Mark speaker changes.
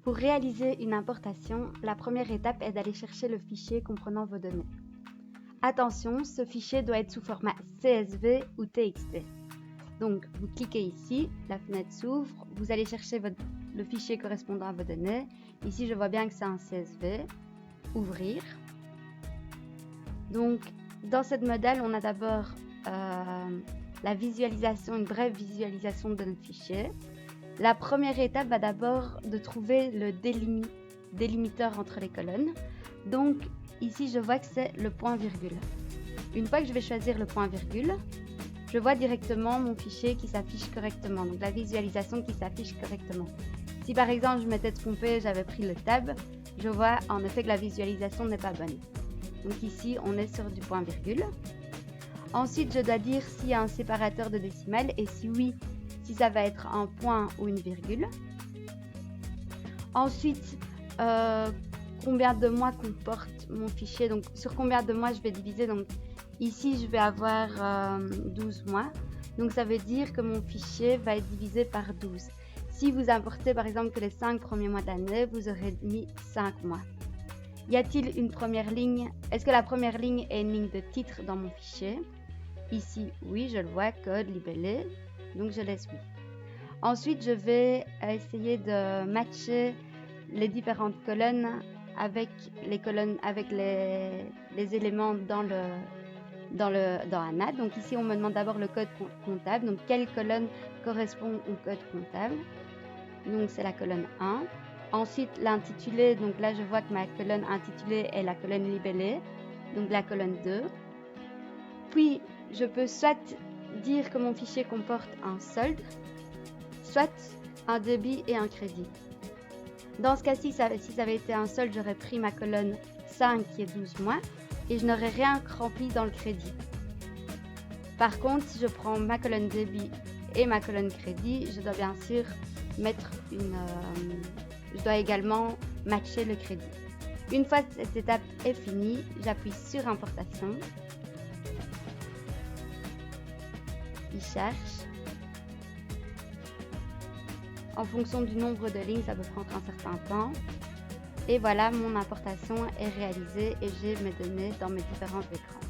Speaker 1: Pour réaliser une importation, la première étape est d'aller chercher le fichier comprenant vos données. Attention, ce fichier doit être sous format CSV ou TXT. Donc, vous cliquez ici, la fenêtre s'ouvre, vous allez chercher le fichier correspondant à vos données. Ici, je vois bien que c'est un CSV. Ouvrir. Donc, dans cette modèle, on a d'abord la visualisation, une brève visualisation de notre fichier. La première étape va d'abord de trouver le délimiteur entre les colonnes. Donc, ici, je vois que c'est le point-virgule. Une fois que je vais choisir le point-virgule, je vois directement mon fichier qui s'affiche correctement, donc la visualisation qui s'affiche correctement. Si par exemple je m'étais trompée, j'avais pris le tab, je vois en effet que la visualisation n'est pas bonne. Donc ici, on est sur du point-virgule. Ensuite, je dois dire s'il y a un séparateur de décimales et si oui, si ça va être un point ou une virgule. Ensuite, combien de mois comporte mon fichier, donc sur combien de mois je vais diviser. Donc ici, je vais avoir 12 mois. Donc ça veut dire que mon fichier va être divisé par 12. Si vous importez par exemple que les 5 premiers mois d'année, vous aurez mis 5 mois. Y a-t-il une première ligne? Est-ce que la première ligne est une ligne de titre dans mon fichier? Ici, oui, je le vois, code, libellé, donc je laisse oui. Ensuite, je vais essayer de matcher les différentes colonnes avec les colonnes, avec les éléments dans ANA. Donc ici, on me demande d'abord le code comptable. Donc, quelle colonne correspond au code comptable? Donc, c'est la colonne 1. Ensuite, l'intitulé. Donc là, je vois que ma colonne intitulée est la colonne libellée. Donc, la colonne 2. Puis, je peux soit dire que mon fichier comporte un solde, soit un débit et un crédit. Dans ce cas-ci, si ça avait été un solde, j'aurais pris ma colonne 5 qui est 12 mois et je n'aurais rien rempli dans le crédit. Par contre, si je prends ma colonne débit et ma colonne crédit, je dois bien sûr mettre je dois également matcher le crédit. Une fois que cette étape est finie, j'appuie sur importation. Il cherche. En fonction du nombre de lignes, ça peut prendre un certain temps. Et voilà, mon importation est réalisée et j'ai mes données dans mes différents écrans.